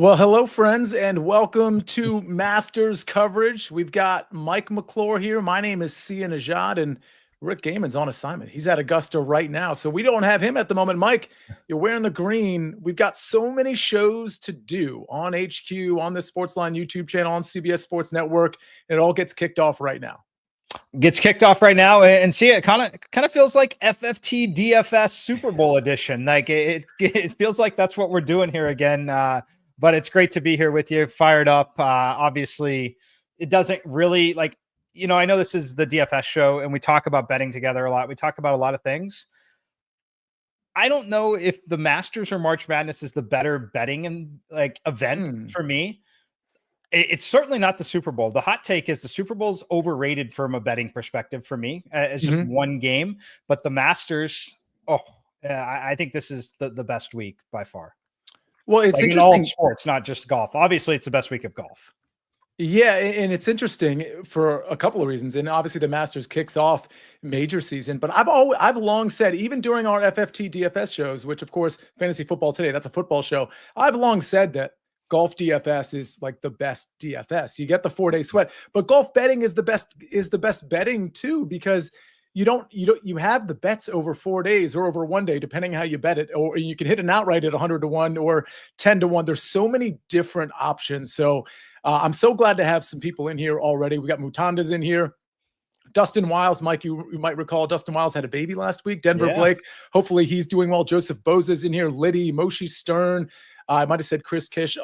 Well, hello, friends, and welcome to Masters coverage. We've got Mike McClure here. My name is Nejad, and Rick Gaiman's on assignment. He's at Augusta right now, so we don't have him at the moment. Mike, you're wearing the green. We've got so many shows to do on HQ, on the SportsLine YouTube channel, on CBS Sports Network, and it all gets kicked off right now. Gets kicked off right now, and see, it kind of feels like FFT DFS Super Bowl edition. Like it feels like that's what we're doing here again. But it's great to be here with you, fired up. Obviously, it doesn't really I know this is the DFS show and we talk about betting together a lot. We talk about a lot of things. I don't know if the Masters or March Madness is the better betting and event for me. It's certainly not the Super Bowl. The hot take is the Super Bowl's overrated from a betting perspective for me. It's just one game, but the Masters, I think this is the best week by far. Well, it's interesting. In all sports, not just golf. Obviously, it's the best week of golf. Yeah, and it's interesting for a couple of reasons. And obviously, the Masters kicks off major season. But I've long said, even during our FFT DFS shows, which of course, Fantasy Football Today, that's a football show. I've long said that golf DFS is like the best DFS. You get the 4-day sweat, but golf betting is the best betting too, because you have the bets over 4 days or over 1 day, depending how you bet it, or you can hit an outright at 100 to 1 or 10 to 1. There's so many different options. So I'm so glad to have some people in here already. We got Mutanda's in here. Dustin Wiles, Mike, you might recall Dustin Wiles had a baby last week. Denver Blake, hopefully he's doing well. Joseph Boza's in here. Liddy, Moshe Stern. I might have said Chris Kish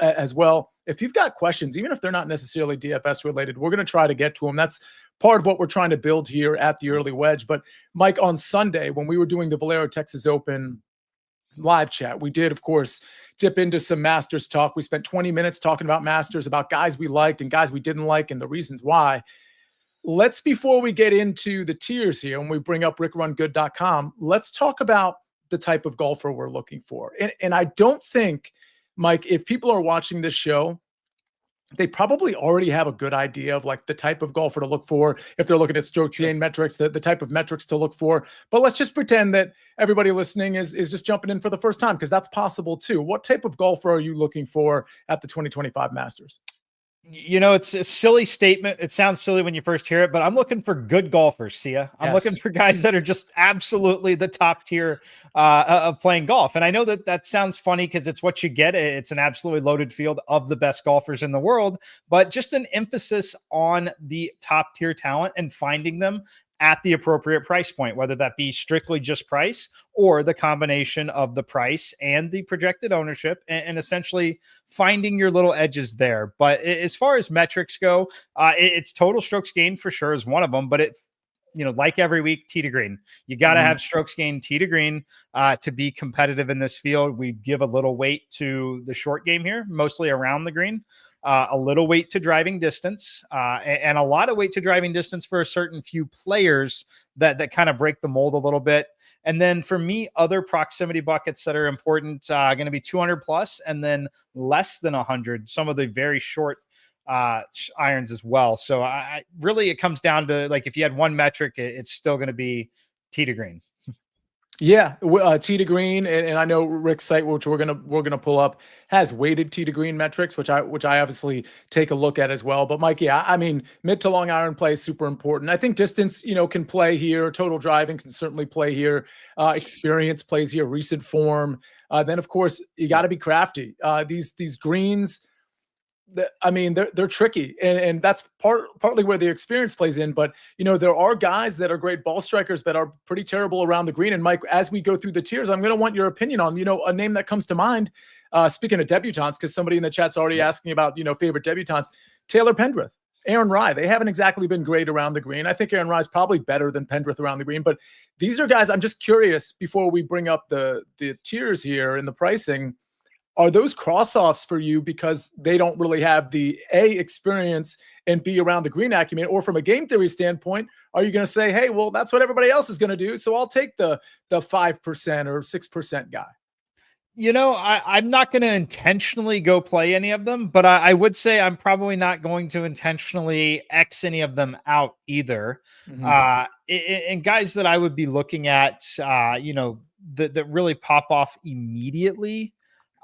as well. If you've got questions, even if they're not necessarily DFS related, we're going to try to get to them. That's part of what we're trying to build here at the Early Wedge. But Mike, on Sunday, when we were doing the Valero Texas Open live chat, we did, of course, dip into some Masters talk. We spent 20 minutes talking about Masters, about guys we liked and guys we didn't like and the reasons why. Before we get into the tiers here and we bring up rickrungood.com, let's talk about the type of golfer we're looking for. And I don't think, Mike, if people are watching this show, they probably already have a good idea of the type of golfer to look for. If they're looking at strokes gain metrics, the type of metrics to look for. But let's just pretend that everybody listening is just jumping in for the first time, because that's possible too. What type of golfer are you looking for at the 2025 Masters? It's a silly statement. It sounds silly when you first hear it, but I'm looking for good golfers, Sia. I'm looking for guys that are just absolutely the top tier of playing golf. And I know that sounds funny because it's what you get. It's an absolutely loaded field of the best golfers in the world, but just an emphasis on the top tier talent and finding them at the appropriate price point, whether that be strictly just price or the combination of the price and the projected ownership, and essentially finding your little edges there. But as far as metrics go, it's total strokes gained for sure is one of them, but it, like every week, tee to green. You got to have strokes gained tee to green to be competitive in this field. We give a little weight to the short game here, mostly around the green. A little weight to driving distance, and a lot of weight to driving distance for a certain few players that kind of break the mold a little bit. And then for me, other proximity buckets that are important, going to be 200 plus, and then less than 100, some of the very short irons as well. So I really, it comes down to, if you had one metric, it's still going to be tee to green. Yeah, tee to green, and I know Rick's site, which we're gonna pull up, has weighted tee to green metrics, which I obviously take a look at as well. But Mike, yeah, I mean, mid to long iron play is super important. I think distance, can play here. Total driving can certainly play here. Experience plays here. Recent form. Then of course you got to be crafty. These greens, they're tricky, and that's partly where the experience plays in. But there are guys that are great ball strikers that are pretty terrible around the green. And Mike, as we go through the tiers, I'm going to want your opinion on a name that comes to mind. Speaking of debutantes, because somebody in the chat's already asking about favorite debutantes. Taylor Pendrith, Aaron Rai. They haven't exactly been great around the green. I think Aaron Rai is probably better than Pendrith around the green. But these are guys. I'm just curious, before we bring up the tiers here and the pricing. Are those cross-offs for you because they don't really have the A, experience, and B, around the green acumen? Or from a game theory standpoint, are you going to say, hey, well, that's what everybody else is going to do, so I'll take the 5% or 6% guy? I'm not going to intentionally go play any of them, but I would say I'm probably not going to intentionally X any of them out either. And guys that I would be looking at, that really pop off immediately,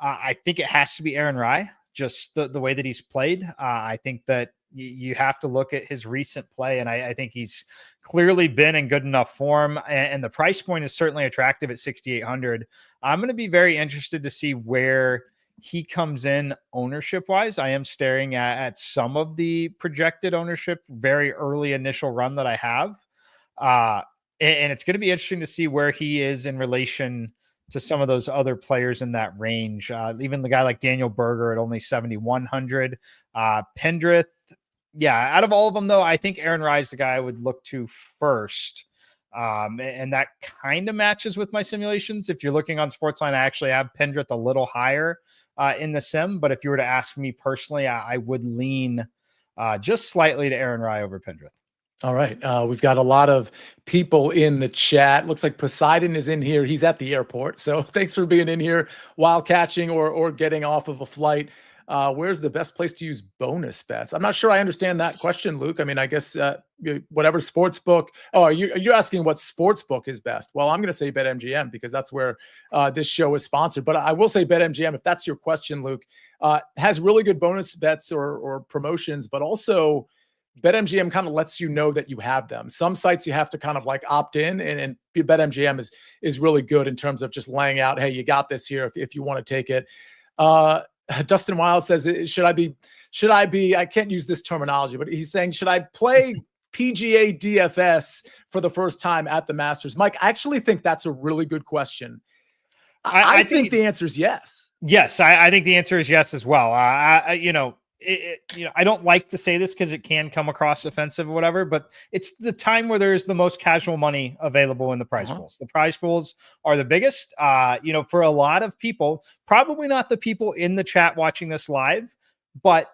I think it has to be Aaron Rye, just the way that he's played. I think that you have to look at his recent play, and I think he's clearly been in good enough form, and the price point is certainly attractive at 6,800. I'm going to be very interested to see where he comes in ownership wise. I am staring at some of the projected ownership, very early initial run that I have. And it's going to be interesting to see where he is in relation to some of those other players in that range. Even the guy like Daniel Berger at only 7,100. Pendrith. Yeah, out of all of them, though, I think Aaron Rye is the guy I would look to first. And that kind of matches with my simulations. If you're looking on SportsLine, I actually have Pendrith a little higher in the sim. But if you were to ask me personally, I would lean just slightly to Aaron Rye over Pendrith. All right. We've got a lot of people in the chat. Looks like Poseidon is in here. He's at the airport. So thanks for being in here while catching or getting off of a flight. Where's the best place to use bonus bets? I'm not sure I understand that question, Luke. I mean, I guess whatever sports book. Oh, you're asking what sports book is best? Well, I'm going to say BetMGM because that's where this show is sponsored. But I will say BetMGM, if that's your question, Luke, has really good bonus bets or promotions, but also BetMGM kind of lets you know that you have them. Some sites you have to kind of like opt in, and BetMGM is really good in terms of just laying out, hey, you got this here if you want to take it. Dustin Wild says, should I be, I can't use this terminology, but he's saying, should I play PGA DFS for the first time at the Masters? Mike, I actually think that's a really good question. I think the answer is yes. Yes, I think the answer is yes as well. I don't like to say this because it can come across offensive or whatever, but it's the time where there's the most casual money available in the prize pools. The prize pools are the biggest, for a lot of people, probably not the people in the chat watching this live, but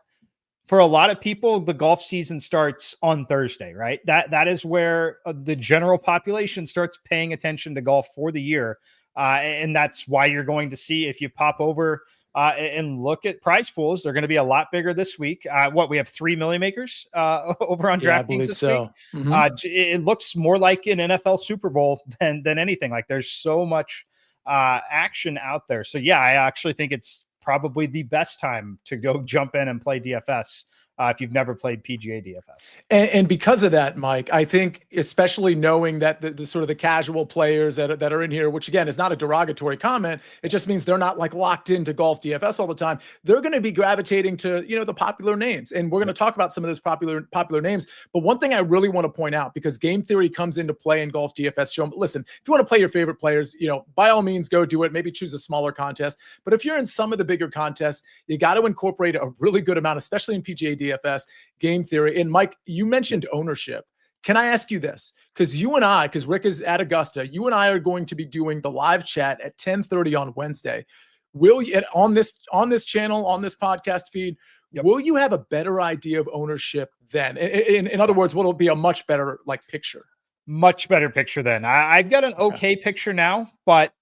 for a lot of people, the golf season starts on Thursday, right? That is where the general population starts paying attention to golf for the year. And that's why you're going to see, if you pop over and look at prize pools, they're going to be a lot bigger this week. We have 3 million makers over on DraftKings this week. Mm-hmm. It looks more like an NFL Super Bowl than anything. Like, there's so much action out there. So yeah, I actually think it's probably the best time to go jump in and play DFS if you've never played PGA DFS. And because of that, Mike, I think especially knowing that the sort of the casual players that are in here, which again is not a derogatory comment, it just means they're not like locked into golf DFS all the time. They're going to be gravitating to, the popular names. And we're going to talk about some of those popular names. But one thing I really want to point out, because game theory comes into play in golf DFS, show them, listen, if you want to play your favorite players, by all means, go do it. Maybe choose a smaller contest. But if you're in some of the bigger contests, you got to incorporate a really good amount, especially in PGA DFS, game theory. And Mike, you mentioned ownership. Can I ask you this? Because Rick is at Augusta, you and I are going to be doing the live chat at 10:30 on Wednesday. Will you, on this channel, on this podcast feed, will you have a better idea of ownership then? In other words, will it be a much better picture? Much better picture then. I've got an okay picture now, but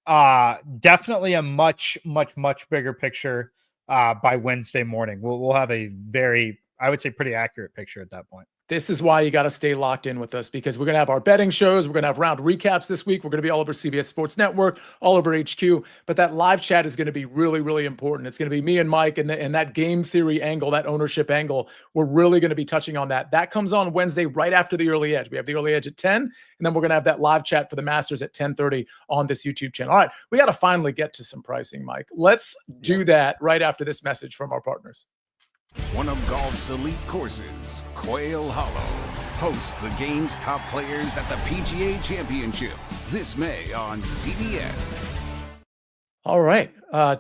definitely a much, much, much bigger picture by Wednesday morning. We'll have a very, I would say, pretty accurate picture at that point. This is why you got to stay locked in with us, because we're going to have our betting shows. We're going to have round recaps this week. We're going to be all over CBS Sports Network, all over HQ. But that live chat is going to be really, really important. It's going to be me and Mike and that game theory angle, that ownership angle. We're really going to be touching on that. That comes on Wednesday right after the early edge. We have the early edge at 10, and then we're going to have that live chat for the Masters at 10:30 on this YouTube channel. All right, we got to finally get to some pricing, Mike. Let's do that right after this message from our partners. One of golf's elite courses, Quail Hollow, hosts the game's top players at the PGA Championship this May on CBS. All right.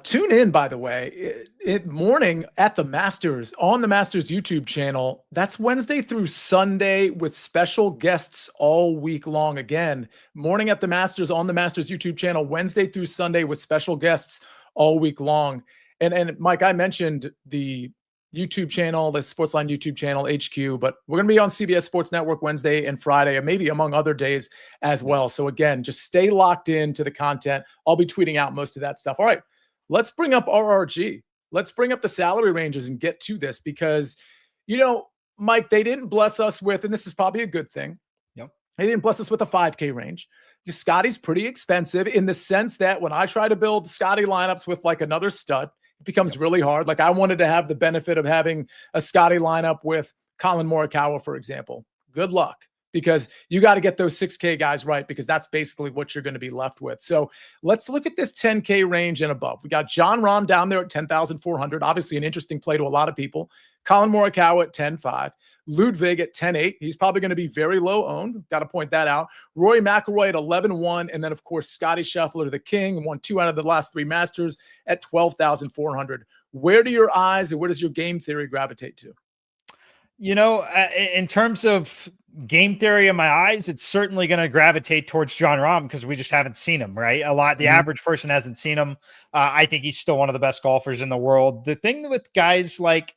Tune in, by the way, morning at the Masters on the Masters YouTube channel. That's Wednesday through Sunday with special guests all week long. Again, morning at the Masters on the Masters YouTube channel, Wednesday through Sunday with special guests all week long. And Mike, I mentioned the YouTube channel, the SportsLine YouTube channel, HQ, but we're going to be on CBS Sports Network Wednesday and Friday, and maybe among other days as well. So again, just stay locked into the content. I'll be tweeting out most of that stuff. All right, let's bring up RRG. Let's bring up the salary ranges and get to this because, Mike, they didn't bless us with, and this is probably a good thing. Yep. They didn't bless us with a 5K range. Scottie's pretty expensive in the sense that when I try to build Scottie lineups with another stud, it becomes really hard. Like I wanted to have the benefit of having a Scottie lineup with Colin Morikawa, for example. Good luck, because you got to get those 6K guys right, because that's basically what you're going to be left with. So let's look at this 10K range and above. We got Jon Rahm down there at 10,400. Obviously an interesting play to a lot of people. Colin Morikawa at 10.5. Ludwig at 10.8. He's probably going to be very low owned. Got to point that out. Rory McIlroy at 11.1. And then, of course, Scottie Scheffler, the king, won 2 out of the last 3 Masters at 12,400. Where do your eyes and where does your game theory gravitate to? In terms of game theory in my eyes, it's certainly going to gravitate towards Jon Rahm because we just haven't seen him, right? The average person hasn't seen him. I think he's still one of the best golfers in the world. The thing with guys like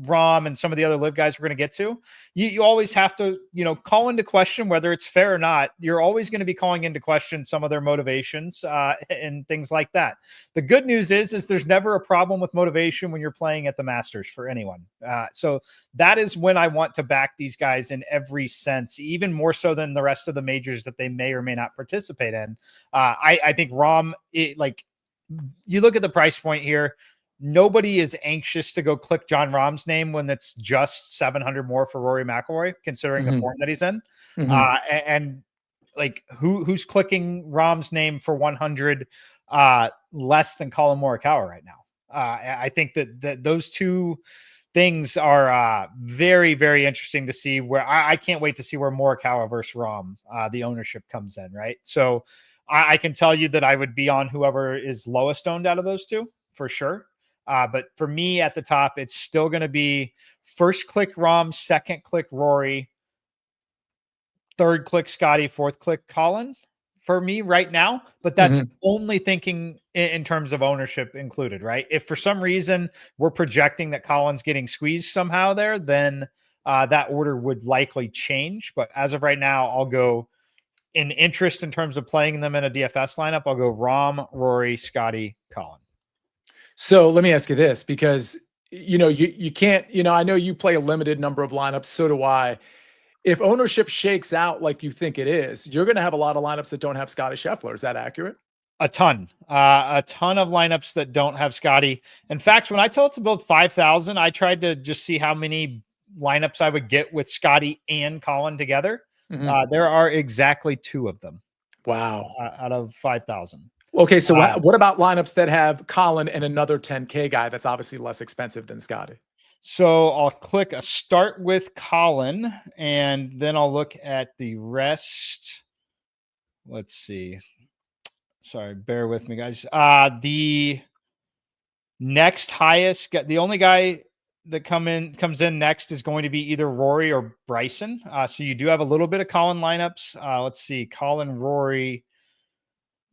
Rahm and some of the other live guys we're going to get to, you always have to, call into question whether it's fair or not. You're always going to be calling into question some of their motivations and things like that. The good news is there's never a problem with motivation when you're playing at the Masters for anyone. So that is when I want to back these guys in every sense, even more so than the rest of the majors that they may or may not participate in. I think Rahm, you look at the price point here. Nobody is anxious to go click Jon Rahm's name when it's just 700 more for Rory McIlroy, considering the form that he's in. And like who's clicking Rahm's name for 100 less than Colin Morikawa right now? I think that those two things are very, very interesting to see. Where I can't wait to see where Morikawa versus Rahm, the ownership comes in, right? So I can tell you that I would be on whoever is lowest owned out of those two for sure. But for me at the top, it's still going to be first click Rahm, second click Rory, third click Scottie, fourth click Colin for me right now. But that's only thinking in terms of ownership included, right? If for some reason we're projecting that Colin's getting squeezed somehow there, then that order would likely change. But as of right now, I'll go in interest in terms of playing them in a DFS lineup. I'll go Rahm, Rory, Scottie, Colin. So let me ask you this, because, you can't, I know you play a limited number of lineups. So do I. If ownership shakes out like you think it is, you're going to have a lot of lineups that don't have Scottie Scheffler. Is that accurate? A ton of lineups that don't have Scottie. In fact, when I told to build 5,000, I tried to just see how many lineups I would get with Scottie and Colin together. There are exactly 2 of them. Wow. Out of 5,000. Okay, so what about lineups that have Colin and another 10K guy that's obviously less expensive than Scottie? So I'll click a start with Colin, and then I'll look at the rest. Let's see. Sorry, bear with me, guys. The next highest, the only guy that comes in next is going to be either Rory or Bryson. So you do have a little bit of Colin lineups. Let's see, Colin, Rory.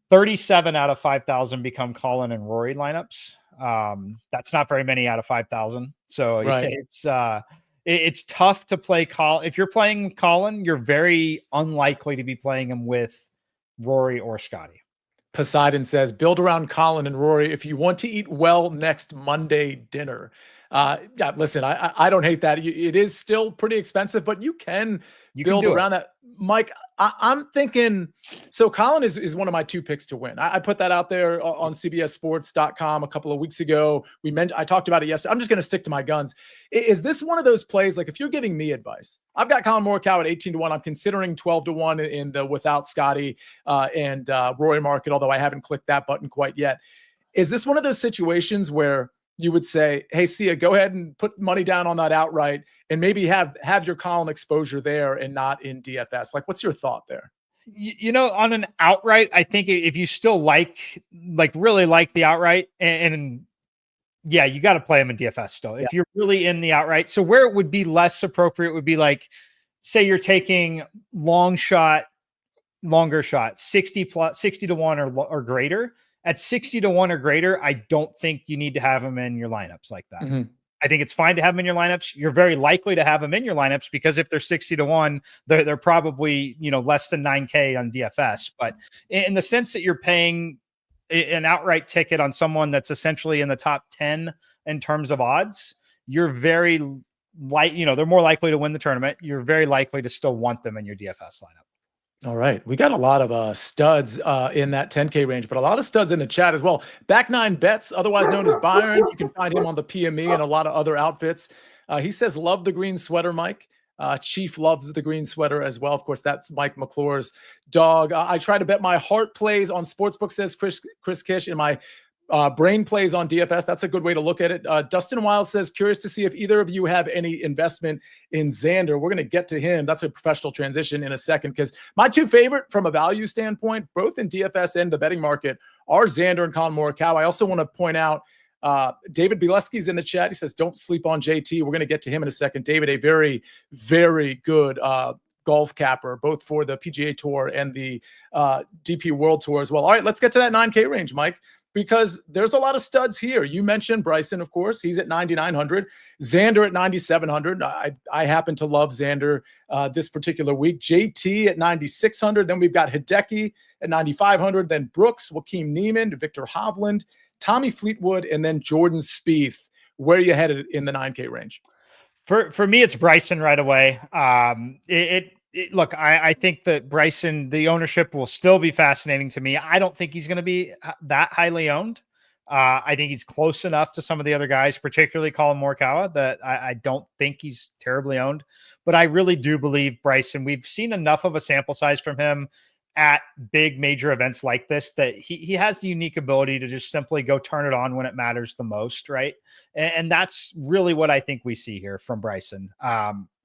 37 out of 5,000 become Colin and Rory lineups. That's not very many out of 5,000. So it's tough to play Colin. If you're playing Colin, you're very unlikely to be playing him with Rory or Scottie. Poseidon says, build around Colin and Rory if you want to eat well next Monday dinner. Yeah, listen, I don't hate that. It is still pretty expensive, but you can build around that. Mike, I'm thinking, so Colin is one of my 2 picks to win. I put that out there on CBSSports.com a couple of weeks ago. I talked about it yesterday. I'm just going to stick to my guns. Is this one of those plays, like if you're giving me advice, I've got Colin Morikawa at 18-1. I'm considering 12-1 in the without Scottie and Rory market, although I haven't clicked that button quite yet. Is this one of those situations where you would say, hey, Sia, go ahead and put money down on that outright and maybe have your Colin exposure there and not in DFS? Like, what's your thought there? On an outright, I think if you still really like the outright and yeah, you got to play him in DFS still. If you're really in the outright. So where it would be less appropriate would be like, say you're taking longer shot, 60-1 or greater. At 60-1 or greater, I don't think you need to have them in your lineups like that. I think it's fine to have them in your lineups. You're very likely to have them in your lineups because if they're 60-1, they're probably, less than 9K on DFS. But in the sense that you're paying an outright ticket on someone that's essentially in the top 10 in terms of odds, you're very they're more likely to win the tournament. You're very likely to still want them in your DFS lineup. All right. We got a lot of studs in that 10K range, but a lot of studs in the chat as well. Back Nine Bets, otherwise known as Byron. You can find him on the PME and a lot of other outfits. He says, love the green sweater, Mike. Chief loves the green sweater as well. Of course, that's Mike McClure's dog. I try to bet my heart plays on Sportsbook, says Chris Kish, and my brain plays on DFS. That's a good way to look at it. Dustin Wiles says, curious to see if either of you have any investment in Xander. We're going to get to him. That's a professional transition in a second, because my two favorite from a value standpoint, both in DFS and the betting market, are Xander and Colin Morikawa. I also want to point out David Bileski's in the chat. He says, don't sleep on JT. We're going to get to him in a second. David, a very, very good golf capper, both for the PGA Tour and the DP World Tour as well. All right, let's get to that 9K range, Mike, because there's a lot of studs here. You mentioned Bryson, of course. He's at 9,900. Xander at 9,700. I happen to love Xander this particular week. JT at 9,600. Then we've got Hideki at 9,500. Then Brooks, Joaquin Niemann, Victor Hovland, Tommy Fleetwood, and then Jordan Spieth. Where are you headed in the 9K range? For me, it's Bryson right away. Look, I think that Bryson, the ownership will still be fascinating to me. I don't think he's going to be that highly owned. I think he's close enough to some of the other guys, particularly Colin Morikawa, that I don't think he's terribly owned. But I really do believe Bryson. We've seen enough of a sample size from him at big major events like this that he has the unique ability to just simply go turn it on when it matters the most, right? And that's really what I think we see here from Bryson.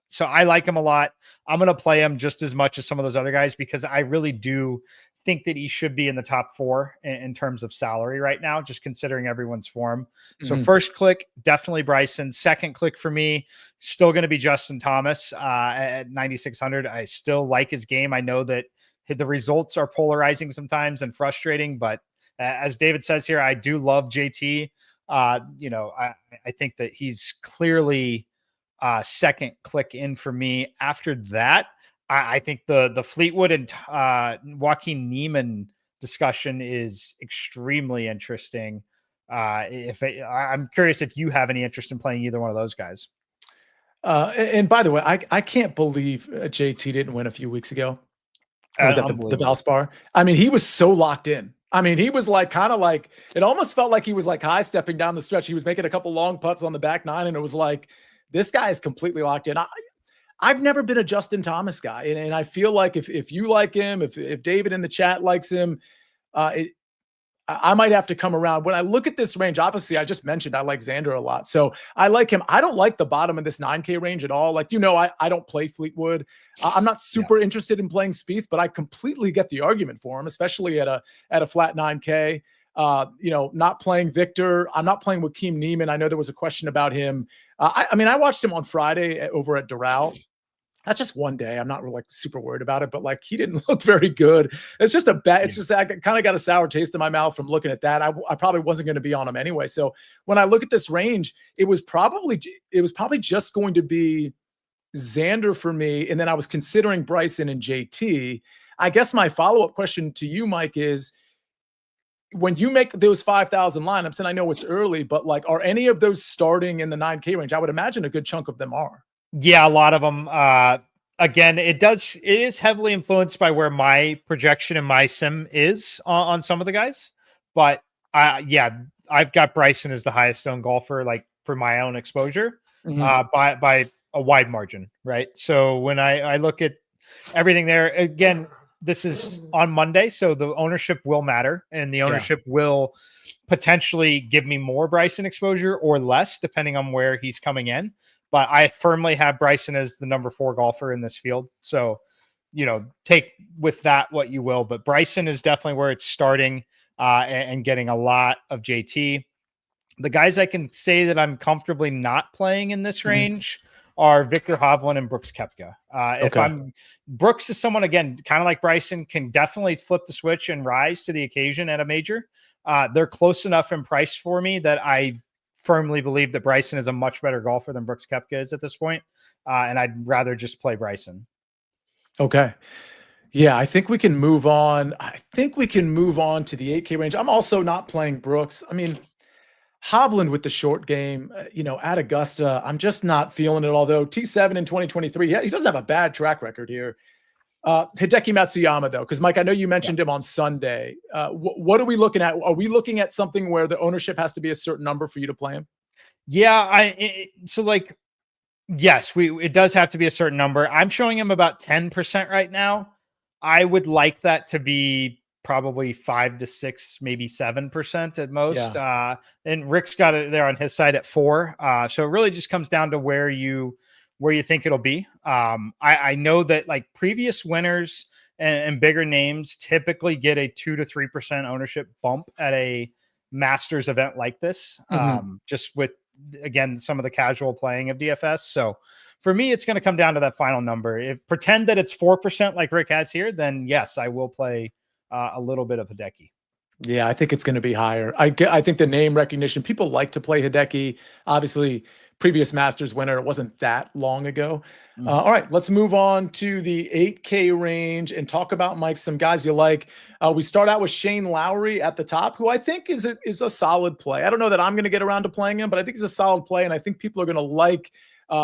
So I like him a lot. I'm going to play him just as much as some of those other guys because I really do think that he should be in the top 4 in terms of salary right now, just considering everyone's form. So first click, definitely Bryson. Second click for me, still going to be Justin Thomas at 9,600. I still like his game. I know that the results are polarizing sometimes and frustrating, but as David says here, I do love JT. I think that he's clearly second click in for me. After that, I think the Fleetwood and Joaquin Niemann discussion is extremely interesting. I'm curious if you have any interest in playing either one of those guys. And by the way, I can't believe JT didn't win a few weeks ago. Was at the Valspar. I mean, he was so locked in. I mean, he was kind of like, it almost felt like he was like high stepping down the stretch. He was making a couple long putts on the back nine, and it was like, this guy is completely locked in. I've never been a Justin Thomas guy. And I feel like if you like him, if David in the chat likes him, I might have to come around. When I look at this range, obviously I just mentioned I like Xander a lot. So I like him. I don't like the bottom of this 9K range at all. I don't play Fleetwood. I'm not super interested in playing Spieth, but I completely get the argument for him, especially at a flat 9K. Not playing Victor. I'm not playing Joaquin Niemann. I know there was a question about him. I watched him on Friday over at Doral. That's just one day. I'm not really super worried about it, but he didn't look very good. It's just it's just, I kind of got a sour taste in my mouth from looking at that. I probably wasn't going to be on him anyway. So when I look at this range, it was probably just going to be Xander for me. And then I was considering Bryson and JT. I guess my follow-up question to you, Mike, is when you make those 5,000 lineups, and I know it's early, but are any of those starting in the 9K range? I would imagine a good chunk of them are. Yeah, a lot of them. Again, it is heavily influenced by where my projection and my sim is on some of the guys. But I've got Bryson as the highest owned golfer, for my own exposure, by a wide margin, right? So when I look at everything there, again, this is on Monday, so the ownership will matter, and the ownership will potentially give me more Bryson exposure or less, depending on where he's coming in. But I firmly have Bryson as the number 4 golfer in this field. So, take with that what you will. But Bryson is definitely where it's starting and getting a lot of JT. The guys I can say that I'm comfortably not playing in this range are Victor Hovland and Brooks Koepka. Brooks is someone, again, kind of like Bryson, can definitely flip the switch and rise to the occasion at a major. They're close enough in price for me that I firmly believe that Bryson is a much better golfer than Brooks Koepka is at this point. And I'd rather just play Bryson. Okay. Yeah, I think we can move on. To the 8K range. I'm also not playing Brooks. I mean, Hovland with the short game, at Augusta, I'm just not feeling it. Although T7 in 2023, he doesn't have a bad track record here. Hideki Matsuyama, though, because Mike, I know you mentioned him on Sunday. What are we looking at? Are we looking at something where the ownership has to be a certain number for you to play him? Yeah, yes, it does have to be a certain number. I'm showing him about 10% right now. I would like that to be probably 5 to 6, maybe 7% at most. Yeah. And Rick's got it there on his side at 4. So it really just comes down to where you think it'll be. I know that like previous winners and bigger names typically get a 2 to 3% ownership bump at a Masters event like this. Just with, again, some of the casual playing of DFS. So for me, it's going to come down to that final number. If pretend that it's 4% like Rick has here, then yes, I will play a little bit of Hideki. Yeah, I think it's going to be higher. I think the name recognition, people like to play Hideki. Obviously, previous Masters winner, it wasn't that long ago. All right, let's move on to the 8K range and talk about, Mike, some guys you like. We start out with Shane Lowry at the top, who I think is a solid play. I don't know that I'm going to get around to playing him, but I think he's a solid play, and I think people are going to like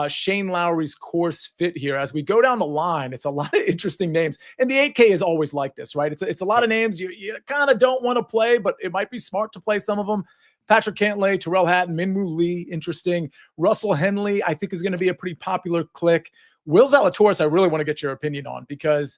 Shane Lowry's course fit here. As we go down the line, it's a lot of interesting names. And the 8K is always like this, right? It's a lot of names you kind of don't want to play, but it might be smart to play some of them. Patrick Cantlay, Terrell Hatton, Minwoo Lee, interesting. Russell Henley, I think, is going to be a pretty popular click. Will Zalatoris, I really want to get your opinion on, because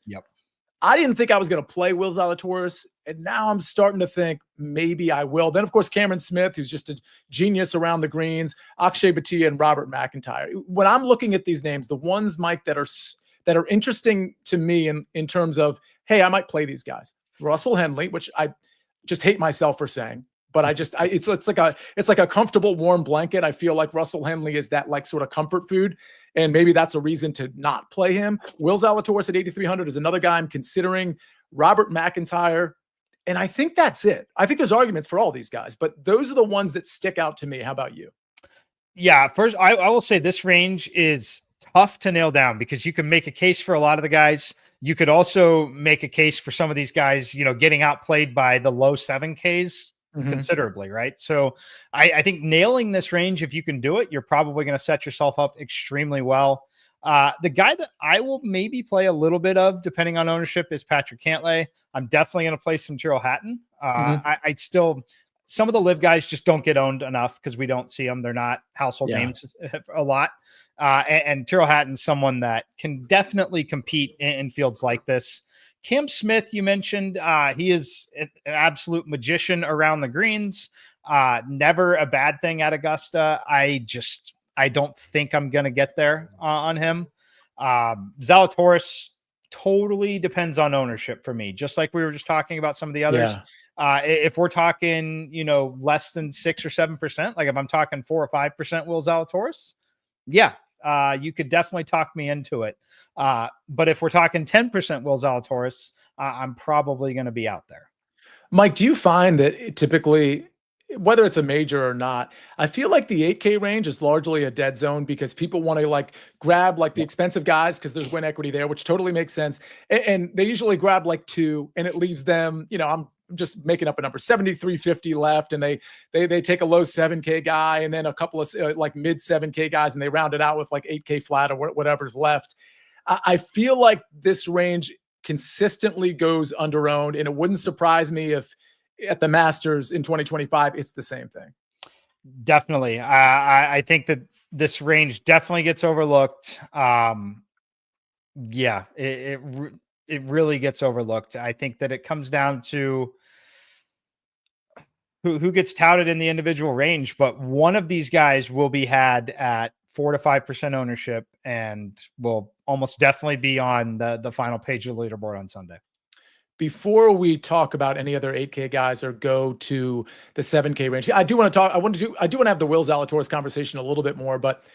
I didn't think I was going to play Will Zalatoris, and now I'm starting to think maybe I will. Then, of course, Cameron Smith, who's just a genius around the greens, Akshay Bhatia, and Robert McIntyre. When I'm looking at these names, the ones, Mike, that are interesting to me in terms of, hey, I might play these guys. Russell Henley, which I just hate myself for saying, but it's like a comfortable warm blanket. I feel like Russell Henley is that like sort of comfort food. And maybe that's a reason to not play him. Will Zalatoris at 8,300 is another guy I'm considering. Robert McIntyre. And I think that's it. I think there's arguments for all these guys, but those are the ones that stick out to me. How about you? Yeah, first, I will say this range is tough to nail down because you can make a case for a lot of the guys. You could also make a case for some of these guys, getting outplayed by the low 7Ks considerably, right? So I think nailing this range, if you can do it, you're probably going to set yourself up extremely well. The guy that I will maybe play a little bit of, depending on ownership, is Patrick Cantlay. I'm definitely going to play some Terrell Hatton. I still, some of the live guys just don't get owned enough because we don't see them. They're not household names a lot. And Terrell Hatton's someone that can definitely compete in fields like this. Cam Smith, you mentioned, he is an absolute magician around the greens. Never a bad thing at Augusta. I don't think I'm going to get there on him. Zalatoris totally depends on ownership for me, just like we were just talking about some of the others. If we're talking, less than 6 or 7%, like if I'm talking 4 or 5% Will Zalatoris, you could definitely talk me into it. But if we're talking 10% Will Zalatoris, I'm probably going to be out there. Mike, do you find that typically, whether it's a major or not, I feel like the 8K range is largely a dead zone because people want to grab the expensive guys because there's win equity there, which totally makes sense. And they usually grab 2, and it leaves them, I'm just making up a number, 7,350 left. And they take a low 7K guy and then a couple of mid 7K guys, and they round it out with 8K flat or whatever's left. I feel like this range consistently goes under-owned, and it wouldn't surprise me if at the Masters in 2025, it's the same thing. Definitely. I think that this range definitely gets overlooked. It really gets overlooked. I think that it comes down to who gets touted in the individual range, but one of these guys will be had at 4 to 5% ownership and will almost definitely be on the final page of the leaderboard on Sunday. Before we talk about any other 8K guys or go to the 7K range, I do want to have the Will Zalatoris conversation a little bit more, but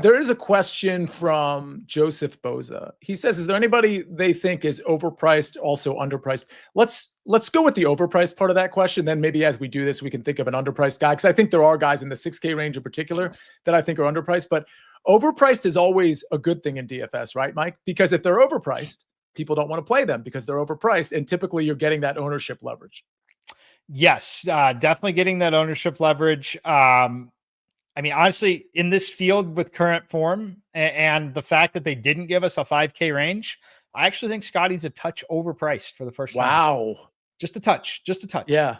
there is a question from Joseph Boza. He says, is there anybody they think is overpriced, also underpriced? Let's go with the overpriced part of that question. Then maybe as we do this, we can think of an underpriced guy, because I think there are guys in the 6K range in particular that I think are underpriced. But overpriced is always a good thing in DFS, right, Mike? Because if they're overpriced, people don't want to play them because they're overpriced. And typically you're getting that ownership leverage. Yes, definitely getting that ownership leverage. Honestly, in this field with current form and the fact that they didn't give us a 5K range, I actually think Scottie's a touch overpriced for the first time. Wow. Just a touch. Yeah.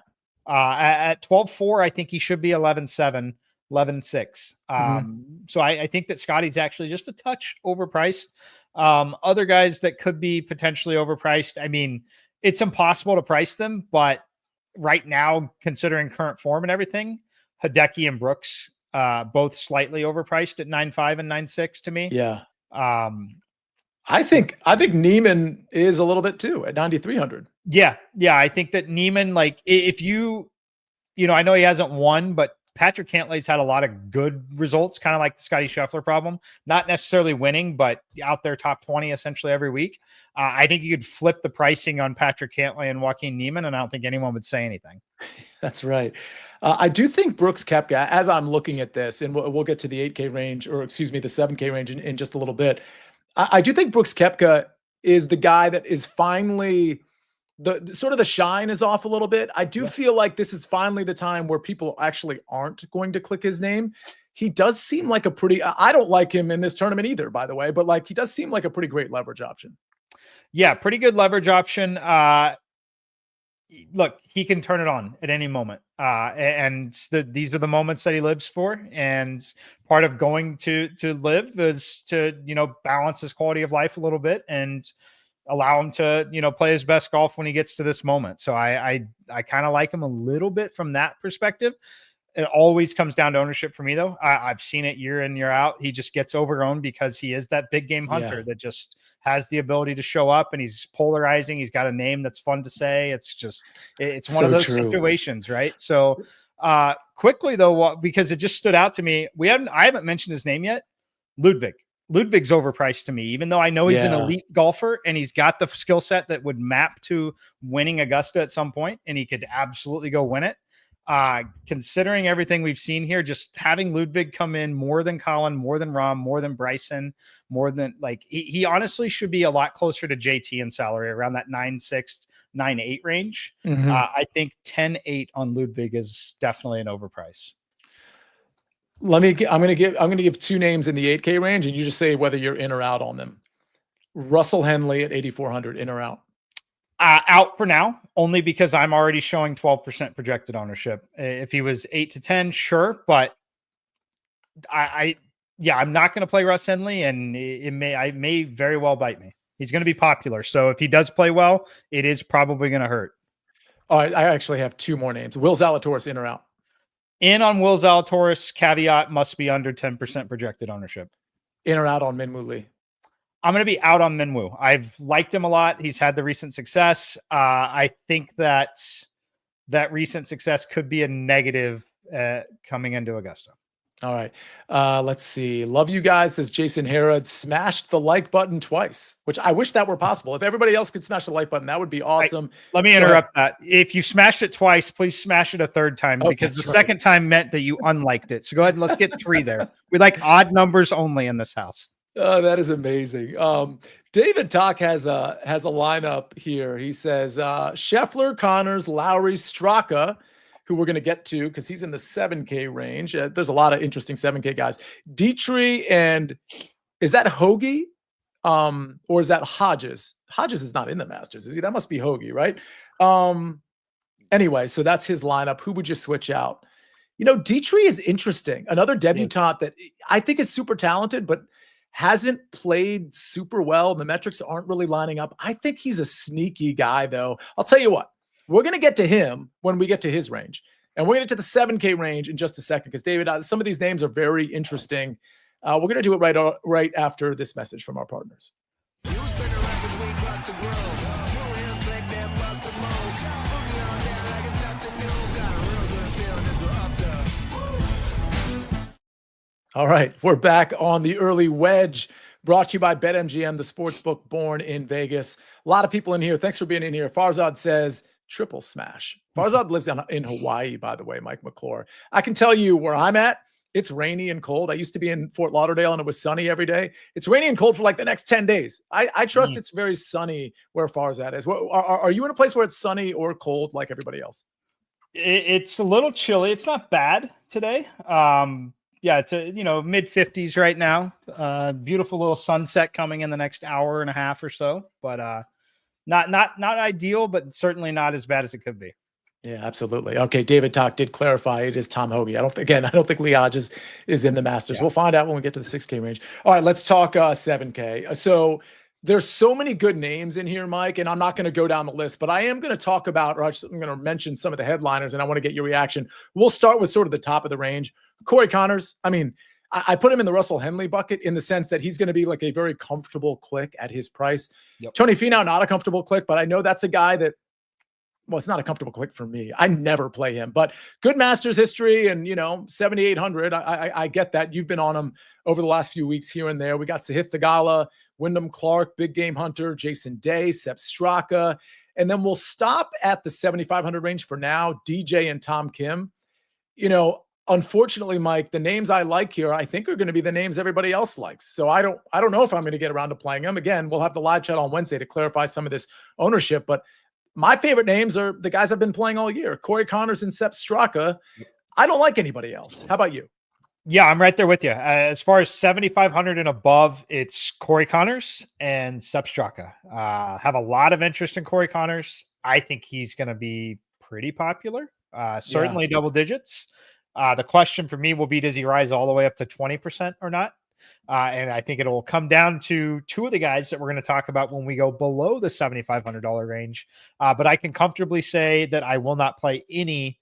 At 12.4, I think he should be 11.7, 11.6. So I think that Scottie's actually just a touch overpriced. Other guys that could be potentially overpriced. I mean, it's impossible to price them, but right now, considering current form and everything, Hideki and Brooks, both slightly overpriced at 9.5 and 9.6 to me. Yeah. I think Neiman is a little bit too at 9,300. Yeah. I think that Neiman, like, if you know, I know he hasn't won, but Patrick Cantlay's had a lot of good results, kind of like the Scottie Scheffler problem. Not necessarily winning, but out there top 20 essentially every week. I think you could flip the pricing on Patrick Cantlay and Joaquin Neiman, and I don't think anyone would say anything. That's right. I do think Brooks Koepka, as I'm looking at this, and we'll get to the 8K range, or excuse me, the 7K range in just a little bit. I do think Brooks Koepka is the guy that is finally the sort of the shine is off a little bit. I do feel like this is finally the time where people actually aren't going to click his name. He does seem like a pretty, I don't like him in this tournament either, by the way, but like he does seem like a pretty great leverage option. Yeah, pretty good leverage option. Look, he can turn it on at any moment. And these are the moments that he lives for. And part of going to live is to, you know, balance his quality of life a little bit and allow him to, you know, play his best golf when he gets to this moment. So I kind of like him a little bit from that perspective. It always comes down to ownership for me, though. I've seen it year in, year out. He just gets overowned because he is that big game hunter that just has the ability to show up, and he's polarizing. He's got a name that's fun to say. It's one of those situations, right? So quickly, though, because it just stood out to me, I haven't mentioned his name yet. Ludwig's overpriced to me, even though I know he's an elite golfer and he's got the skill set that would map to winning Augusta at some point, and he could absolutely go win it. Considering everything we've seen here, just having Ludwig come in more than Colin, more than Rahm, more than Bryson, more than like he honestly should be a lot closer to JT in salary, around that 9.6, 9.8 range. I think 10.8 on Ludwig is definitely an overprice. I'm going to give two names in the 8K range, and you just say whether you're in or out on them. Russell Henley at 8,400, in or out? Out for now, only because I'm already showing 12% projected ownership. If he was 8 to 10, sure, but I'm not going to play Russ Henley, and I may very well bite me. He's going to be popular, so if he does play well, it is probably going to hurt. All right, I actually have two more names. Will Zalatoris, in or out? In on Will Zalatoris, caveat must be under 10% projected ownership. In or out on Minwoo Lee? I'm going to be out on Minwoo. I've liked him a lot. He's had the recent success. I think that recent success could be a negative coming into Augusta. All right. Let's see. Love you guys, says Jason Herod. Smashed the like button twice, which I wish that were possible. If everybody else could smash the like button, that would be awesome. Let me interrupt that. If you smashed it twice, please smash it a third time, because the second time meant that you unliked it. So go ahead and let's get 3 there. We like odd numbers only in this house. Oh, that is amazing. David Talk has a lineup here. He says Scheffler, Connors, Lowry, Straka, who we're going to get to because he's in the 7K range. There's a lot of interesting 7K guys. Dietrich, and is that Hoagie? Or is that Hodges? Hodges is not in the Masters, is he? That must be Hoagie, right? Anyway, so that's his lineup. Who would you switch out? You know, Dietrich is interesting. Another debutante that I think is super talented, but hasn't played super well. The metrics aren't really lining up. I think he's a sneaky guy, though. I'll tell you what. We're going to get to him when we get to his range. And we're going to get to the 7K range in just a second because, David, some of these names are very interesting. We're going to do it right after this message from our partners. All right, we're back on the early wedge, brought to you by BetMGM, the sportsbook born in Vegas. A lot of people in here. Thanks for being in here. Farzad says, triple smash. Farzad lives in Hawaii, by the way, Mike McClure. I can tell you where I'm at. It's rainy and cold. I used to be in Fort Lauderdale and it was sunny every day. It's rainy and cold for like the next 10 days. I trust it's very sunny where Farzad is. Are you in a place where it's sunny or cold like everybody else? It's a little chilly. It's not bad today. Yeah, it's a mid 50s right now. Beautiful little sunset coming in the next hour and a half or so, but not ideal, but certainly not as bad as it could be. Yeah, absolutely. Okay, David Talk did clarify it is Tom Hoagie. I don't think Nejad is in the Masters. Yeah. We'll find out when we get to the 6K range. All right, let's talk 7K. So there's so many good names in here, Mike, and I'm not going to go down the list, but I am going to talk about, or I'm going to mention some of the headliners, and I want to get your reaction. We'll start with sort of the top of the range. Corey Connors, I mean, I put him in the Russell Henley bucket in the sense that he's going to be like a very comfortable click at his price. Yep. Tony Finau, not a comfortable click, but I know that's a guy that, well, it's not a comfortable click for me. I never play him, but good Masters history and, 7,800. I get that. You've been on him over the last few weeks here and there. We got Sahith Theegala, Wyndham Clark, Big Game Hunter, Jason Day, Sepp Straka. And then we'll stop at the 7,500 range for now, DJ and Tom Kim. Unfortunately, Mike, the names I like here, I think are going to be the names everybody else likes. So I don't know if I'm going to get around to playing them. Again, we'll have the live chat on Wednesday to clarify some of this ownership, but my favorite names are the guys I've been playing all year, Corey Connors and Sepp Straka. I don't like anybody else. How about you? Yeah, I'm right there with you. As far as 7,500 and above, it's Corey Connors and Sepp Straka. Have a lot of interest in Corey Connors. I think he's going to be pretty popular, certainly double digits. The question for me will be, does he rise all the way up to 20% or not? And I think it'll come down to two of the guys that we're going to talk about when we go below the $7,500 range. But I can comfortably say that I will not play any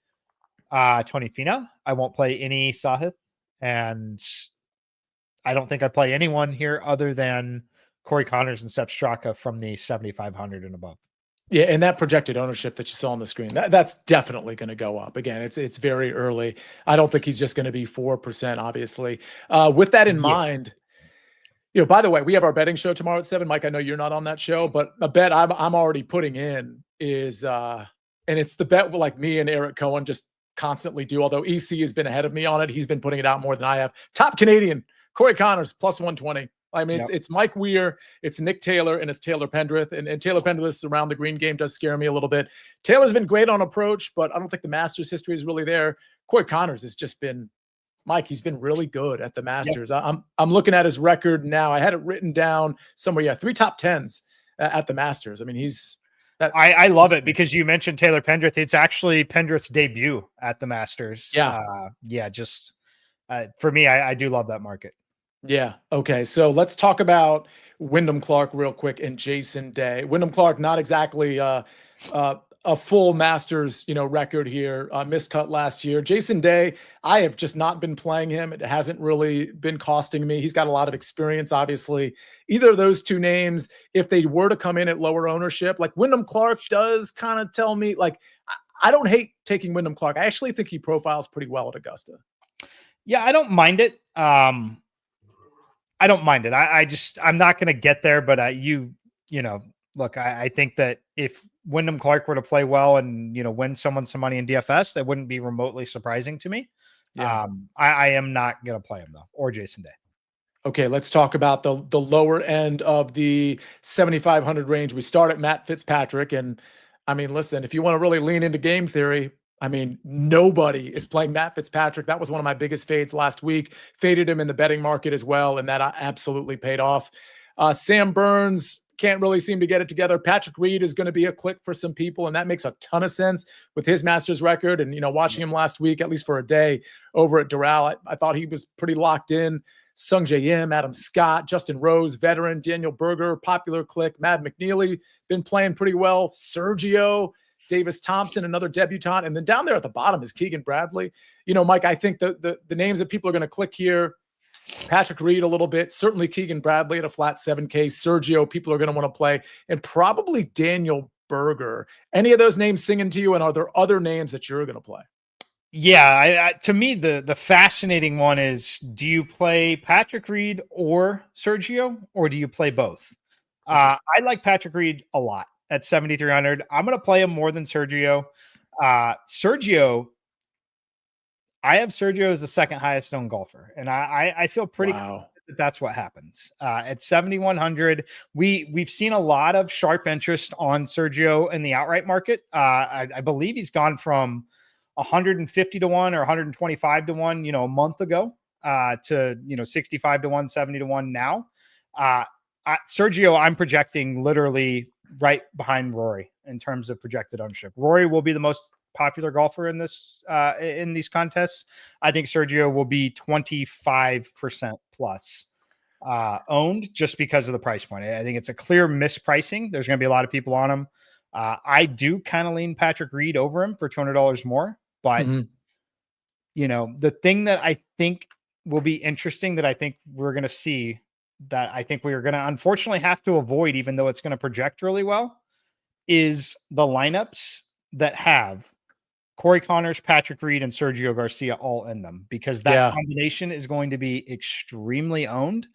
Tony Finau. I won't play any Sahith. And I don't think I play anyone here other than Corey Connors and Sepp Straka from the 7,500 and above. Yeah, and that projected ownership that you saw on the screen, that's definitely going to go up. Again, it's very early. I don't think he's just going to be 4%, obviously. With that in mind, by the way, we have our betting show tomorrow at 7. Mike, I know you're not on that show, but a bet I'm already putting in is, and it's the bet like me and Eric Cohen just constantly do, although EC has been ahead of me on it. He's been putting it out more than I have. Top Canadian, Corey Connors, plus 120. I mean, it's Mike Weir, it's Nick Taylor, and it's Taylor Pendrith. And Taylor Pendrith's around the green game does scare me a little bit. Taylor's been great on approach, but I don't think the Masters history is really there. Corey Connors has just been, Mike, he's been really good at the Masters. Yep. I'm looking at his record now. I had it written down somewhere. 3 top 10s at the Masters. I mean, I love it because you mentioned Taylor Pendrith. It's actually Pendrith's debut at the Masters. For me, I do love that market. Yeah. Okay. So let's talk about Wyndham Clark real quick and Jason Day. Wyndham Clark, not exactly a full Masters, record here. Miscut last year. Jason Day, I have just not been playing him. It hasn't really been costing me. He's got a lot of experience, obviously. Either of those two names, if they were to come in at lower ownership, like Wyndham Clark does kind of tell me, like, I don't hate taking Wyndham Clark. I actually think he profiles pretty well at Augusta. Yeah, I don't mind it. I don't mind it. I'm not going to get there, but look, I think that if Wyndham Clark were to play well and, win someone some money in DFS, that wouldn't be remotely surprising to me. Yeah. I am not going to play him though, or Jason Day. Okay. Let's talk about the lower end of the 7,500 range. We start at Matt Fitzpatrick. And I mean, listen, if you want to really lean into game theory, I mean, nobody is playing Matt Fitzpatrick. That was one of my biggest fades last week. Faded him in the betting market as well, and that absolutely paid off. Sam Burns can't really seem to get it together. Patrick Reed is going to be a click for some people, and that makes a ton of sense with his Masters record. And, watching him last week, at least for a day over at Doral, I thought he was pretty locked in. Sung J M, Adam Scott, Justin Rose, veteran, Daniel Berger, popular click. Mad McNeely, been playing pretty well. Sergio, Davis Thompson, another debutant. And then down there at the bottom is Keegan Bradley. Mike, I think the names that people are going to click here, Patrick Reed a little bit, certainly Keegan Bradley at a flat 7K, Sergio, people are going to want to play, and probably Daniel Berger. Any of those names singing to you, and are there other names that you're going to play? Yeah, to me, the fascinating one is, do you play Patrick Reed or Sergio, or do you play both? I like Patrick Reed a lot at 7,300. I'm going to play him more than Sergio. Sergio, I have Sergio as the second highest owned golfer, and I feel pretty confident that that's what happens. At 7,100, we've seen a lot of sharp interest on Sergio in the outright market. I believe he's gone from 150 to 1 or 125 to 1, a month ago. to 65 to 1, 70 to 1 now. Sergio, I'm projecting literally right behind Rory in terms of projected ownership. Rory will be the most popular golfer in these contests. I think Sergio will be 25% plus owned just because of the price point. I think it's a clear mispricing. There's going to be a lot of people on him. I do kind of lean Patrick Reed over him for $200 more, but the thing that I think will be interesting that I think we're going to see that I think we're going to unfortunately have to avoid, even though it's going to project really well, is the lineups that have Corey Connors, Patrick Reed, and Sergio Garcia all in them, because that combination is going to be extremely owned.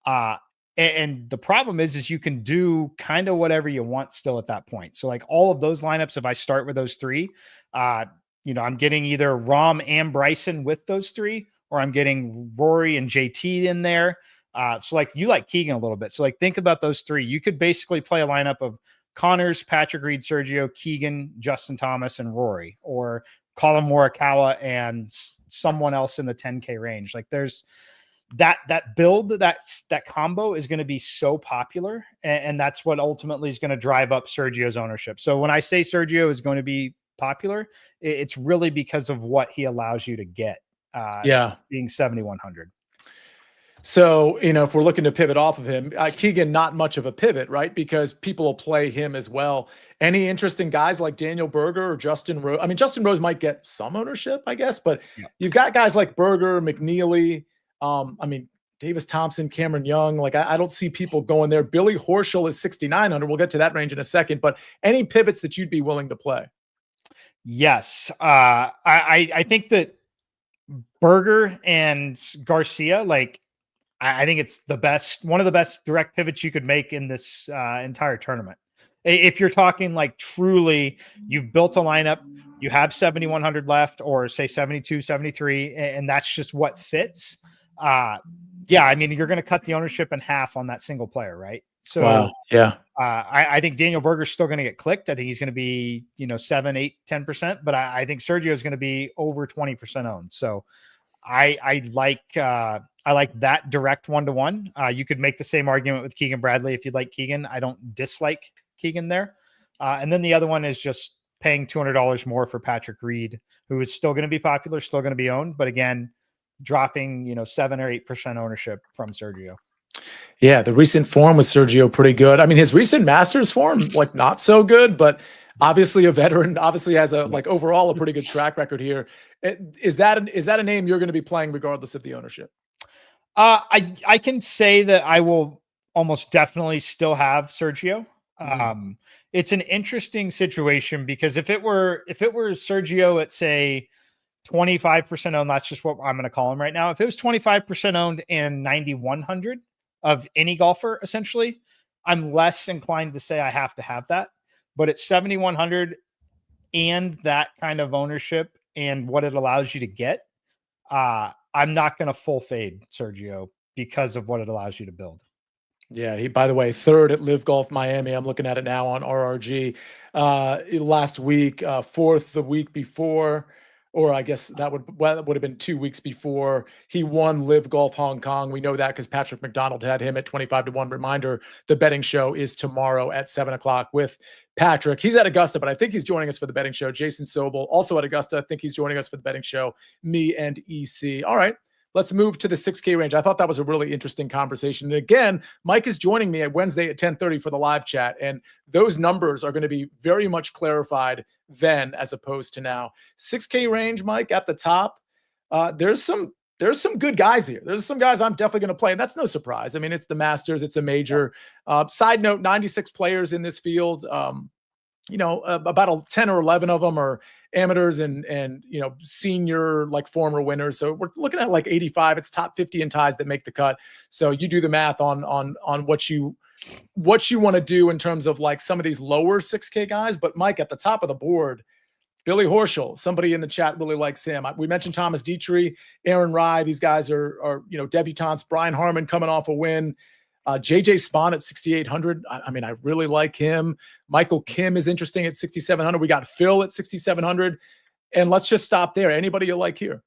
And the problem is you can do kind of whatever you want still at that point. So like all of those lineups, if I start with those three, I'm getting either Rahm and Bryson with those three, or I'm getting Rory and JT in there. So like you like Keegan a little bit. So like think about those three. You could basically play a lineup of Connors, Patrick Reed, Sergio, Keegan, Justin Thomas, and Rory, or Colin Morikawa and someone else in the 10K range. Like there's that build, that combo is going to be so popular, and that's what ultimately is going to drive up Sergio's ownership. So when I say Sergio is going to be popular, it's really because of what he allows you to get. Just being 7,100. So, if we're looking to pivot off of him, Keegan, not much of a pivot, right? Because people will play him as well. Any interesting guys like Daniel Berger or Justin Rose? I mean, Justin Rose might get some ownership, I guess, but you've got guys like Berger, McNeely, Davis Thompson, Cameron Young. Like, I don't see people going there. Billy Horschel is 6,900. We'll get to that range in a second, but any pivots that you'd be willing to play? Yes. I think that Berger and Garcia, like, I think it's one of the best direct pivots you could make in this entire tournament. If you're talking like truly, you've built a lineup, you have 7,100 left, or say 72, 73, and that's just what fits. You're going to cut the ownership in half on that single player, right? So, I think Daniel Berger's still going to get clicked. I think he's going to be, 7, 8, 10%, but I think Sergio is going to be over 20% owned. So I like that direct 1-to-1. You could make the same argument with Keegan Bradley if you'd like Keegan. I don't dislike Keegan there. And then the other one is just paying $200 more for Patrick Reed, who is still going to be popular, still going to be owned, but again, dropping 7 or 8% ownership from Sergio. Yeah, the recent form with Sergio pretty good. I mean, his recent Masters form, like, not so good, but obviously a veteran, obviously has overall a pretty good track record here. Is that a name you're going to be playing regardless of the ownership? I can say that I will almost definitely still have Sergio. It's an interesting situation because if it were Sergio at say 25% owned, that's just what I'm going to call him right now. If it was 25% owned and 9,100 of any golfer, essentially, I'm less inclined to say I have to have that. But at 7,100 and that kind of ownership and what it allows you to get, I'm not going to full fade Sergio because of what it allows you to build. Yeah, he, by the way, third at Live Golf Miami. I'm looking at it now on RRG. Last week, fourth the week before, or I guess that would have been 2 weeks before he won Live Golf Hong Kong. We know that because Patrick McDonald had him at 25-1. Reminder, the betting show is tomorrow at 7:00 with Patrick. He's at Augusta, but I think he's joining us for the betting show. Jason Sobel, also at Augusta. I think he's joining us for the betting show. Me and EC. All right. Let's move to the 6K range. I thought that was a really interesting conversation. And again, Mike is joining me at Wednesday at 10:30 for the live chat. And those numbers are going to be very much clarified then as opposed to now. 6K range, Mike, at the top. There's some good guys here. There's some guys I'm definitely going to play. And that's no surprise. I mean, it's the Masters. It's a major. Side note, 96 players in this field. About 10 or 11 of them are amateurs and senior, like, former winners. So we're looking at like 85. It's top 50 in ties that make the cut. So you do the math on what you want to do in terms of like some of these lower 6K guys. But Mike, at the top of the board, Billy Horschel, somebody in the chat really likes him. We mentioned Thomas Dietrich, Aaron Rye. These guys are debutantes. Brian Harmon coming off a win. JJ Spawn at 6,800. I mean, I really like him. Michael Kim is interesting at 6,700. We got Phil at 6,700. And let's just stop there. Anybody you like here?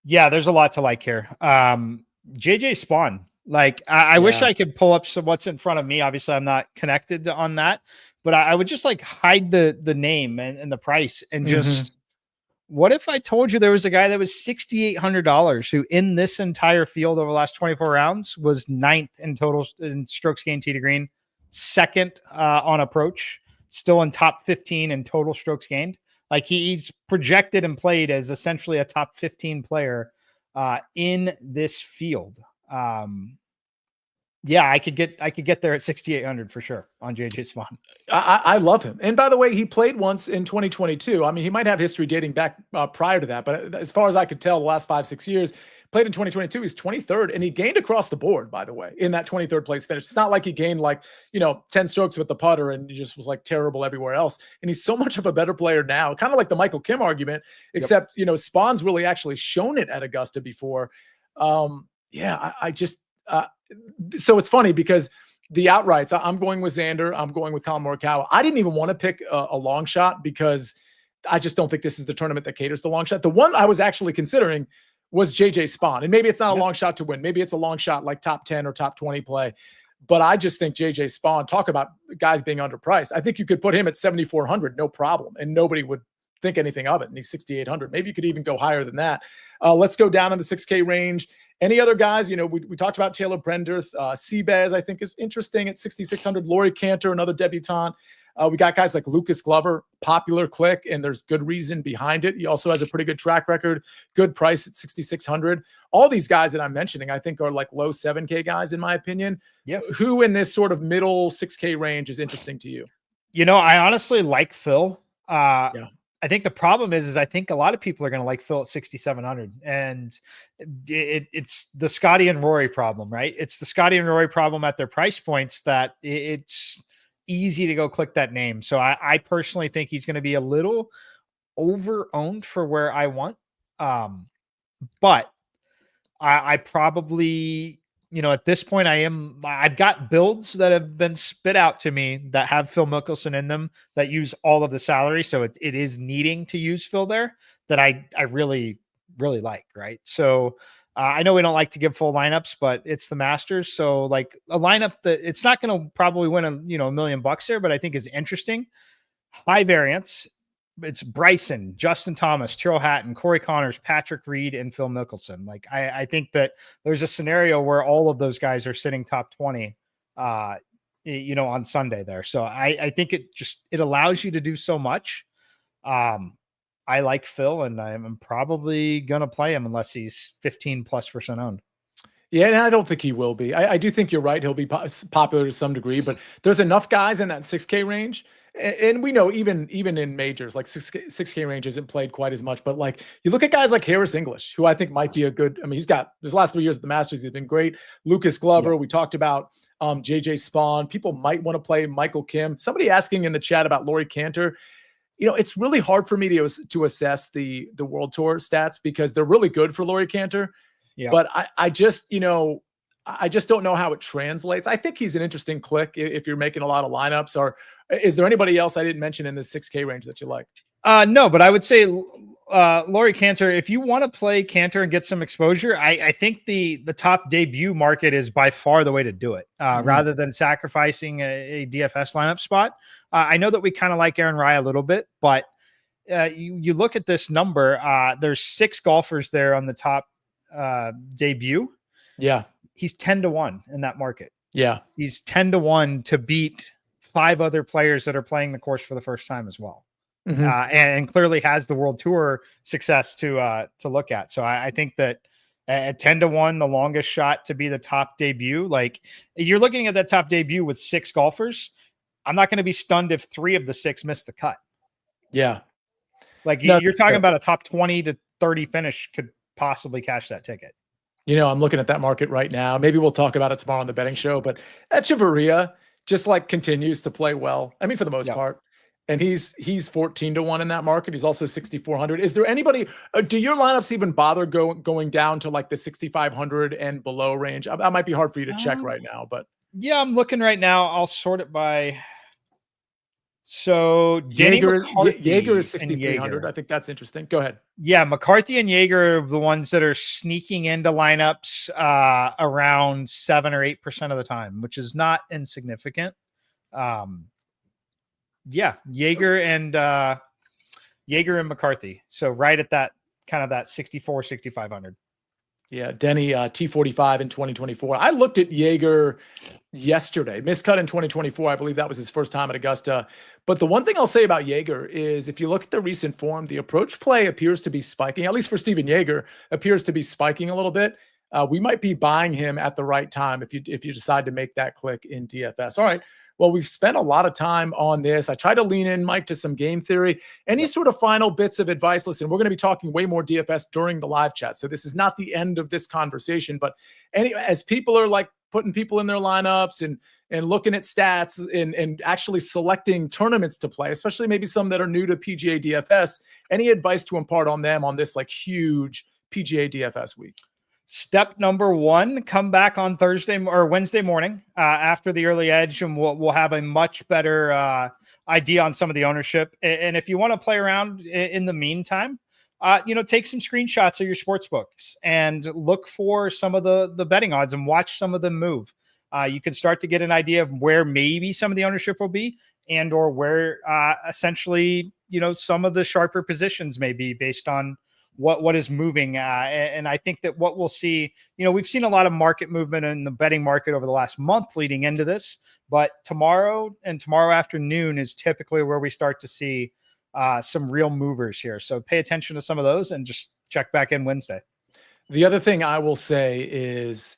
Yeah, there's a lot to like here. JJ Spawn. Like, I wish I could pull up what's in front of me. Obviously, I'm not connected on that, but I would just like hide the name and the price and just. What if I told you there was a guy that was $6,800 who in this entire field over the last 24 rounds was 9th in total in strokes gained tee to green, 2nd on approach, still in top 15 in total strokes gained. Like he's projected and played as essentially a top 15 player in this field. Yeah, I could get there at 6,800 for sure on JJ Spawn. I love him. And by the way, he played once in 2022. I mean, he might have history dating back prior to that, but as far as I could tell, the last 5-6 years, played in 2022. He's 23rd, and he gained across the board, by the way, in that 23rd place finish. It's not like he gained 10 strokes with the putter and he just was like terrible everywhere else. And he's so much of a better player now, kind of like the Michael Kim argument, except, Spawn's really actually shown it at Augusta before. So it's funny because the outrights, I'm going with Xander. I'm going with Colin Morikawa. I didn't even want to pick a long shot because I just don't think this is the tournament that caters to long shot. The one I was actually considering was JJ Spawn. And maybe it's not a long shot to win. Maybe it's a long shot like top 10 or top 20 play. But I just think JJ Spawn, talk about guys being underpriced. I think you could put him at 7,400, no problem. And nobody would think anything of it. And he's 6,800. Maybe you could even go higher than that. Let's go down in the 6K range. Any other guys? We talked about Taylor Brenderth. Seabez, I think, is interesting at 6,600. Laurie Cantor, another debutante. We got guys like Lucas Glover, popular click, and there's good reason behind it. He also has a pretty good track record, good price at 6,600. All these guys that I'm mentioning, I think, are like low 7K guys, in my opinion. Yeah. Who in this sort of middle 6K range is interesting to you? I honestly like Phil. I think the problem is I think a lot of people are going to like Phil at 6,700, and it's the Scottie and Rory problem, right? It's the Scottie and Rory problem at their price points that it's easy to go click that name. So I personally think he's going to be a little over-owned for where I want. But I probably, at this point I've got builds that have been spit out to me that have Phil Mickelson in them that use all of the salary. So it is needing to use Phil there that I really, really like. Right. So I know we don't like to give full lineups, but it's the Masters. So like a lineup that it's not going to probably win $1 million there, but I think is interesting. High variance. It's Bryson, Justin Thomas, Tyrrell Hatton, Corey Connors, Patrick Reed, and Phil Mickelson. Like I think that there's a scenario where all of those guys are sitting top 20, on Sunday there. So I think it allows you to do so much. I like Phil, and I'm probably going to play him unless he's 15+% owned. Yeah, and I don't think he will be. I do think you're right. He'll be popular to some degree, but there's enough guys in that 6K range. And we know even in majors, like 6K range isn't played quite as much. But like you look at guys like Harris English, who I think might be he's got his last 3 years at the Masters, he's been great. Lucas Glover, we talked about JJ Spawn. People might want to play Michael Kim. Somebody asking in the chat about Laurie Cantor. It's really hard for me to assess the World Tour stats because they're really good for Laurie Cantor. Yeah. But I just don't know how it translates. I think he's an interesting click if you're making a lot of lineups. Or is there anybody else I didn't mention in this 6K range that you like? No, but I would say Laurie Cantor, if you want to play Cantor and get some exposure, I think the top debut market is by far the way to do it, rather than sacrificing a DFS lineup spot. I know that we kind of like Aaron Rai a little bit, but you look at this number, there's 6 golfers there on the top debut. Yeah. He's 10-1 in that market. Yeah. He's 10-1 to beat 5 other players that are playing the course for the first time as well. Mm-hmm. And clearly has the World Tour success to look at. So I think that at 10-1, the longest shot to be the top debut, like you're looking at that top debut with 6 golfers. I'm not going to be stunned if 3 of the 6 miss the cut. Yeah. Like you're talking about a top 20 to 30 finish could possibly cash that ticket. I'm looking at that market right now. Maybe we'll talk about it tomorrow on the betting show, but Echeverria just like continues to play well. I mean, for the most part. And he's 14-1 in that market. He's also 6,400. Is there anybody, do your lineups even bother going down to like the 6,500 and below range? That might be hard for you to check right now, but. Yeah, I'm looking right now. I'll sort it by So Denny McCarthy Jaeger is and 6,300. Jaeger. I think that's interesting. Go ahead. Yeah, McCarthy and Jaeger are the ones that are sneaking into lineups around 7 or 8% of the time, which is not insignificant. Yeah, Jaeger and McCarthy. So right at that kind of that 64, 6,500. Yeah, Denny T45 in 2024. I looked at Jaeger yesterday, miscut in 2024. I believe that was his first time at Augusta. But the one thing I'll say about Jaeger is if you look at the recent form, the approach play appears to be spiking, at least for Steven Jaeger, appears to be spiking a little bit. We might be buying him at the right time if you decide to make that click in DFS. All right. Well, we've spent a lot of time on this. I try to lean in, Mike, to some game theory. Any sort of final bits of advice? Listen, we're going to be talking way more DFS during the live chat. So this is not the end of this conversation. But as people are like putting people in their lineups and looking at stats and actually selecting tournaments to play, especially maybe some that are new to PGA DFS, any advice to impart on them on this like huge PGA DFS week? Step number one, come back on Thursday or Wednesday morning after the early edge, and we'll have a much better idea on some of the ownership. And if you want to play around in the meantime, take some screenshots of your sports books and look for some of the betting odds and watch some of them move. You can start to get an idea of where maybe some of the ownership will be and or where essentially, some of the sharper positions may be based on what is moving. And I think that what we'll see, we've seen a lot of market movement in the betting market over the last month leading into this, but tomorrow afternoon is typically where we start to see some real movers here. So pay attention to some of those and just check back in Wednesday. The other thing I will say is,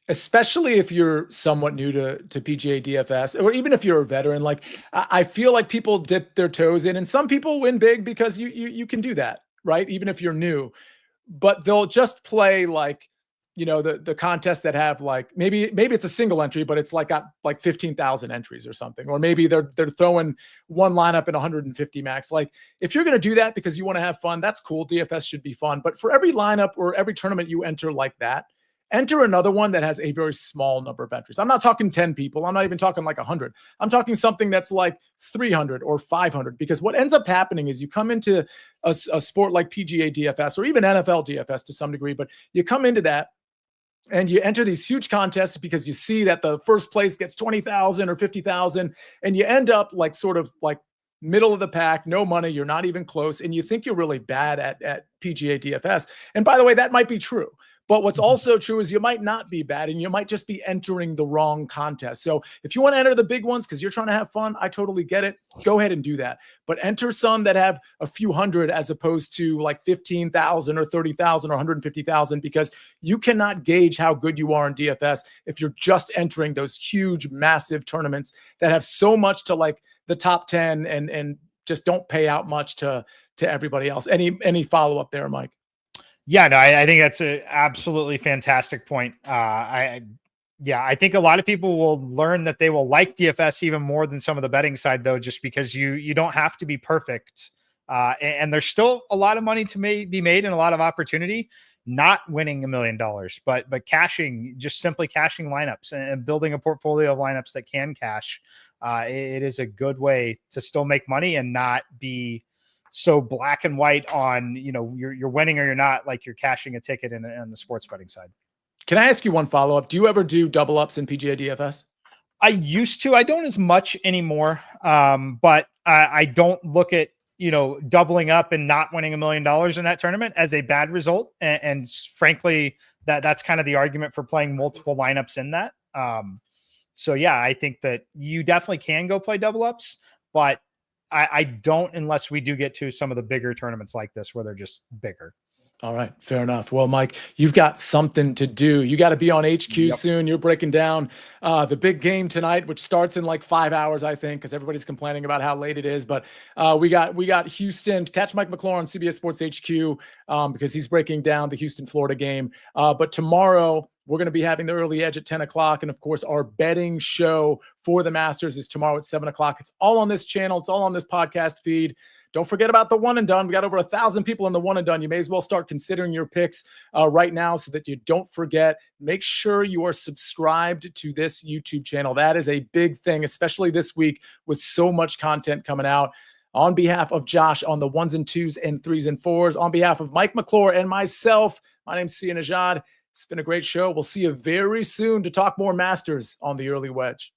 especially if you're somewhat new to PGA DFS, or even if you're a veteran, like I feel like people dip their toes in, and some people win big because you can do that, right? Even if you're new, but they'll just play like, the contests that have like, maybe it's a single entry, but it's like got like 15,000 entries or something. Or maybe they're throwing one lineup in 150 max. Like if you're going to do that because you want to have fun, that's cool. DFS should be fun. But for every lineup or every tournament you enter like that, enter another one that has a very small number of entries. I'm not talking 10 people. I'm not even talking like 100. I'm talking something that's like 300 or 500, because what ends up happening is you come into a sport like PGA DFS or even NFL DFS to some degree, but you come into that and you enter these huge contests because you see that the first place gets 20,000 or 50,000, and you end up like sort of like middle of the pack, no money. You're not even close. And you think you're really bad at PGA DFS. And by the way, that might be true. But what's also true is you might not be bad, and you might just be entering the wrong contest. So if you want to enter the big ones because you're trying to have fun, I totally get it. Go ahead and do that. But enter some that have a few hundred as opposed to like 15,000 or 30,000 or 150,000, because you cannot gauge how good you are in DFS if you're just entering those huge, massive tournaments that have so much to like the top 10 and just don't pay out much to everybody else. Any follow-up there, Mike? Yeah, no, I think that's an absolutely fantastic point. I think a lot of people will learn that they will like DFS even more than some of the betting side, though, just because you don't have to be perfect. And there's still a lot of money to be made and a lot of opportunity, not winning $1 million, but simply cashing lineups and building a portfolio of lineups that can cash. It is a good way to still make money and not be so black and white on, you're winning or you're not, like you're cashing a ticket in the sports betting side. Can I ask you one follow-up? Do you ever do double ups in PGA DFS? I used to. I don't as much anymore. But I don't look at, doubling up and not winning $1 million in that tournament as a bad result. And frankly, that's kind of the argument for playing multiple lineups in that. So yeah, I think that you definitely can go play double ups, but I don't, unless we do get to some of the bigger tournaments like this where they're just bigger. All right. Fair enough. Well, Mike, you've got something to do. You got to be on HQ soon. You're breaking down the big game tonight, which starts in like 5 hours, I think, because everybody's complaining about how late it is. But we got Houston. Catch Mike McClure on CBS Sports HQ because he's breaking down the Houston, Florida game. But tomorrow, we're going to be having the early edge at 10 o'clock. And of course, our betting show for the Masters is tomorrow at 7 o'clock. It's all on this channel. It's all on this podcast feed. Don't forget about the one and done. We got over 1,000 people in the one and done. You may as well start considering your picks right now so that you don't forget. Make sure you are subscribed to this YouTube channel. That is a big thing, especially this week with so much content coming out. On behalf of Josh on the 1s and 2s and 3s and 4s, on behalf of Mike McClure and myself, my name's Nejad. It's been a great show. We'll see you very soon to talk more Masters on the Early Wedge.